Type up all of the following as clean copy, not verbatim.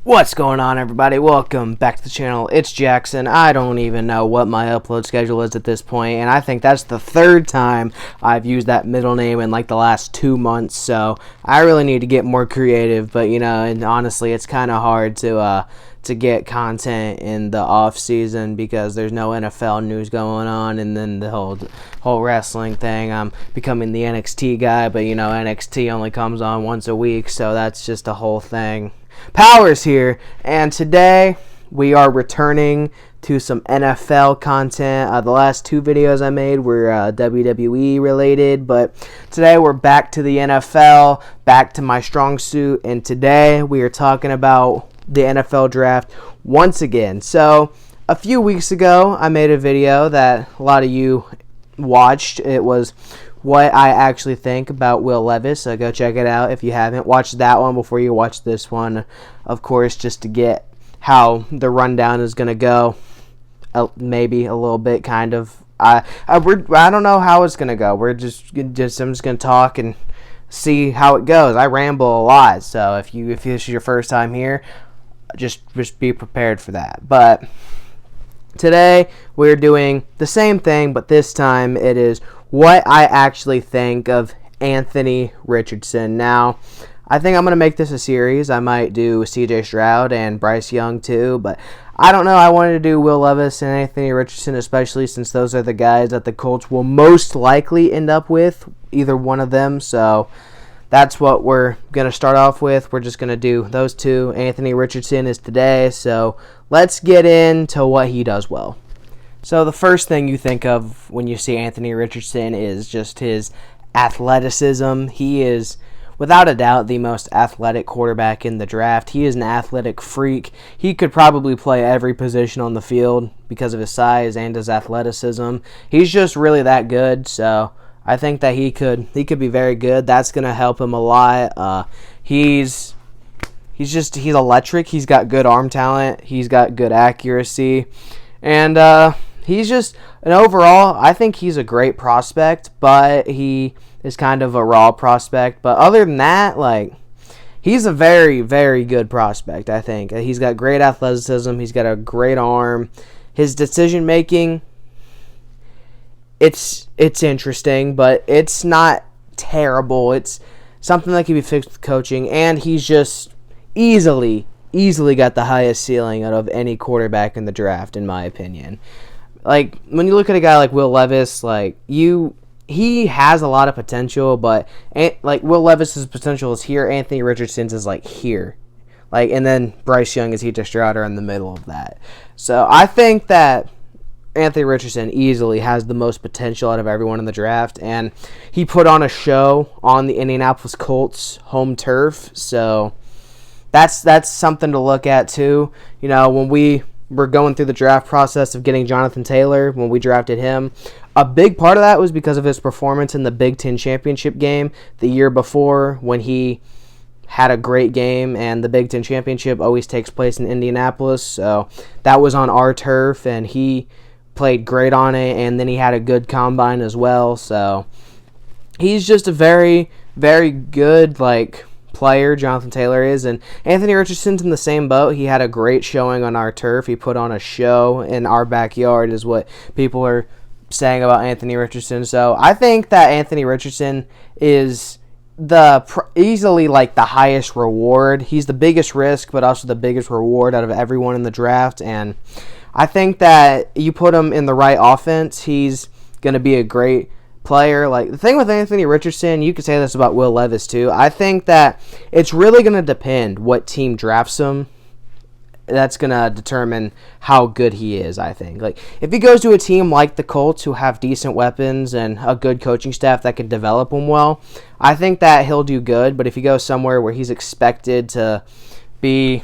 What's going on, everybody? Welcome back to the channel. It's Jackson. I don't even know what my upload schedule is at this point, and I think that's the third time I've used that middle name in like the last 2 months, so I really need to get more creative. But and honestly, it's kind of hard to get content in the off season because there's no NFL news going on, and then the whole wrestling thing. I'm becoming the NXT guy, but NXT only comes on once a week, so that's just a whole thing. Powers here, and today we are returning to some NFL content. The last two videos I made were WWE related, but today we're back to the NFL, back to my strong suit, and today we are talking about the NFL draft once again. So a few weeks ago I made a video that a lot of you watched. It was what I actually think about Will Levis, so go check it out if you haven't. Watch that one before you watch this one, of course, just to get how the rundown is going to go, maybe a little bit, kind of. I don't know how it's going to go. I'm just going to talk and see how it goes. I ramble a lot, so if this is your first time here, just be prepared for that. But today we're doing the same thing, but this time it is what I actually think of Anthony Richardson. Now, I think I'm going to make this a series. I might do CJ Stroud and Bryce Young too, but I don't know. I wanted to do Will Levis and Anthony Richardson, especially since those are the guys that the Colts will most likely end up with, either one of them. So that's what we're going to start off with. We're just going to do those two. Anthony Richardson is today, so let's get into what he does well. So the first thing you think of when you see Anthony Richardson is just his athleticism. He is, without a doubt, the most athletic quarterback in the draft. He is an athletic freak. He could probably play every position on the field because of his size and his athleticism. He's just really that good, so I think that he could be very good. That's going to help him a lot. He's electric. He's got good arm talent. He's got good accuracy. And he's just, and overall, I think he's a great prospect, but he is kind of a raw prospect. But other than that, he's a very, very good prospect, I think. He's got great athleticism. He's got a great arm. His decision-making, it's interesting, but it's not terrible. It's something that can be fixed with coaching, and he's just easily got the highest ceiling out of any quarterback in the draft, in my opinion. When you look at a guy like Will Levis, he has a lot of potential, but Will Levis's potential is here. Anthony Richardson's is here, and then Bryce Young and CJ Stroud are in the middle of that. So I think that Anthony Richardson easily has the most potential out of everyone in the draft, and he put on a show on the Indianapolis Colts home turf. So that's something to look at too. When we were going through the draft process of getting Jonathan Taylor, when we drafted him, a big part of that was because of his performance in the Big Ten championship game the year before, when he had a great game, and the Big Ten championship always takes place in Indianapolis, so that was on our turf, and he played great on it, and then he had a good combine as well. So he's just a very, very good player, Jonathan Taylor is, and Anthony Richardson's in the same boat. He had a great showing on our turf. He put on a show in our backyard, is what people are saying about Anthony Richardson. So I think that Anthony Richardson is easily the highest reward. He's the biggest risk, but also the biggest reward out of everyone in the draft, and I think that you put him in the right offense, he's going to be a great player. The thing with Anthony Richardson, you could say this about Will Levis too. I think that it's really going to depend what team drafts him. That's going to determine how good he is, I think. If he goes to a team like the Colts, who have decent weapons and a good coaching staff that can develop him well, I think that he'll do good. But if he goes somewhere where he's expected to be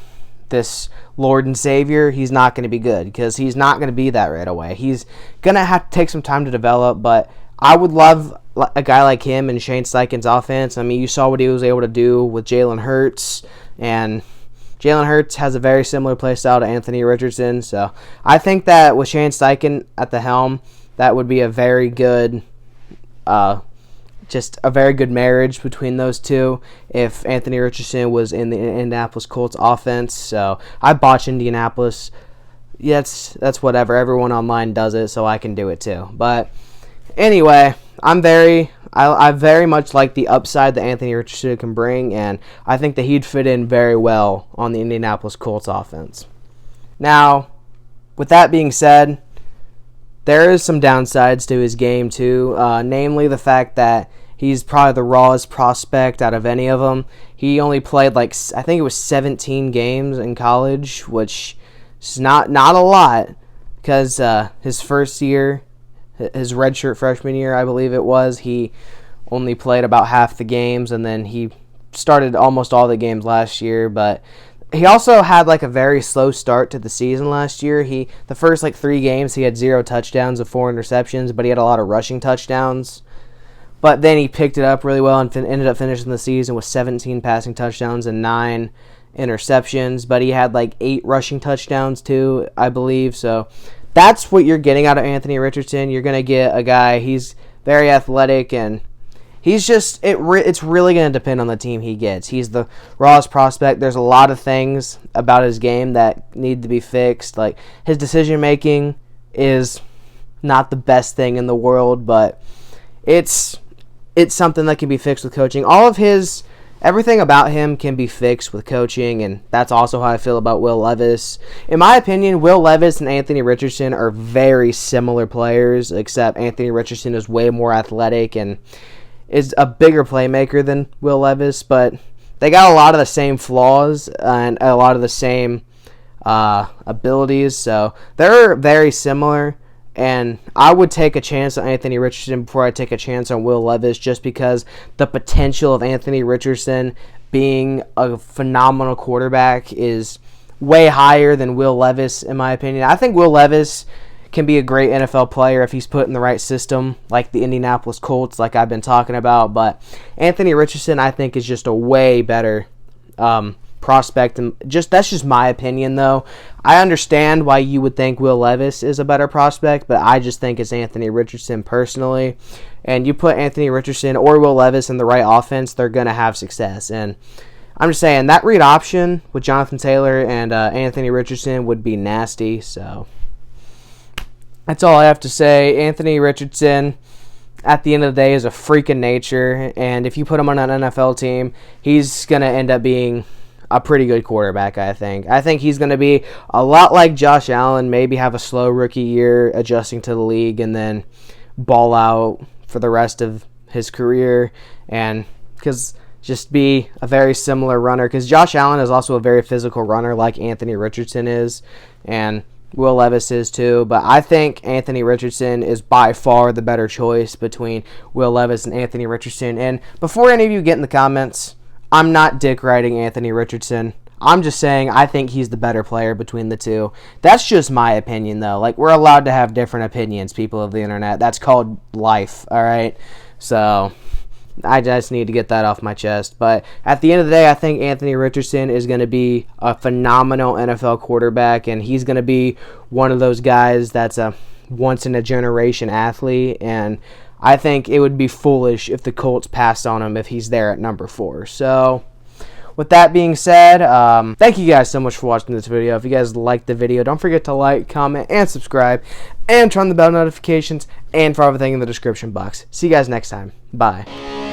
this Lord and Savior, he's not going to be good, because he's not going to be that right away. He's going to have to take some time to develop, but I would love a guy like him in Shane Steichen's offense. I mean, you saw what he was able to do with Jalen Hurts, and Jalen Hurts has a very similar play style to Anthony Richardson. So I think that with Shane Steichen at the helm, that would be a very good just a very good marriage between those two if Anthony Richardson was in the Indianapolis Colts offense. So I botch Indianapolis. Yeah, that's whatever. Everyone online does it, so I can do it too. But anyway, I very much like the upside that Anthony Richardson can bring, and I think that he'd fit in very well on the Indianapolis Colts offense. Now, with that being said, there is some downsides to his game too, namely the fact that he's probably the rawest prospect out of any of them. He only played I think it was 17 games in college, which is not a lot, because his first year, his redshirt freshman year, I believe it was, he only played about half the games, and then he started almost all the games last year. But he also had a very slow start to the season last year. The first 3 games he had 0 touchdowns and 4 interceptions, but he had a lot of rushing touchdowns. But then he picked it up really well and ended up finishing the season with 17 passing touchdowns and 9 interceptions. But he had 8 rushing touchdowns too, I believe. So that's what you're getting out of Anthony Richardson. You're going to get a guy, he's very athletic, and he's just, it's really going to depend on the team he gets. He's the rawest prospect. There's a lot of things about his game that need to be fixed. His decision-making is not the best thing in the world, but it's something that can be fixed with coaching. Everything about him can be fixed with coaching, and that's also how I feel about Will Levis. In my opinion, Will Levis and Anthony Richardson are very similar players, except Anthony Richardson is way more athletic and is a bigger playmaker than Will Levis, but they got a lot of the same flaws and a lot of the same abilities, so they're very similar. And I would take a chance on Anthony Richardson before I take a chance on Will Levis, just because the potential of Anthony Richardson being a phenomenal quarterback is way higher than Will Levis, in my opinion. I think Will Levis can be a great NFL player if he's put in the right system, like the Indianapolis Colts, like I've been talking about. But Anthony Richardson, I think, is just a way better prospect, and that's just my opinion, though. I understand why you would think Will Levis is a better prospect, but I just think it's Anthony Richardson personally. And you put Anthony Richardson or Will Levis in the right offense, they're going to have success. And I'm just saying, that read option with Jonathan Taylor and Anthony Richardson would be nasty. So that's all I have to say. Anthony Richardson, at the end of the day, is a freak of nature, and if you put him on an NFL team, he's going to end up being a pretty good quarterback, I think. I think he's going to be a lot like Josh Allen, maybe have a slow rookie year adjusting to the league and then ball out for the rest of his career, and just be a very similar runner, because Josh Allen is also a very physical runner like Anthony Richardson is, and Will Levis is too. But I think Anthony Richardson is by far the better choice between Will Levis and Anthony Richardson. And before any of you get in the comments, I'm not dick riding Anthony Richardson. I'm just saying I think he's the better player between the two. That's just my opinion, though. We're allowed to have different opinions, people of the internet. That's called life, all right? So I just need to get that off my chest. But at the end of the day, I think Anthony Richardson is going to be a phenomenal NFL quarterback, and he's going to be one of those guys that's a once-in-a-generation athlete, and I think it would be foolish if the Colts passed on him if he's there at number 4. So with that being said, thank you guys so much for watching this video. If you guys liked the video, don't forget to like, comment, and subscribe, and turn on the bell notifications, and for everything in the description box. See you guys next time. Bye.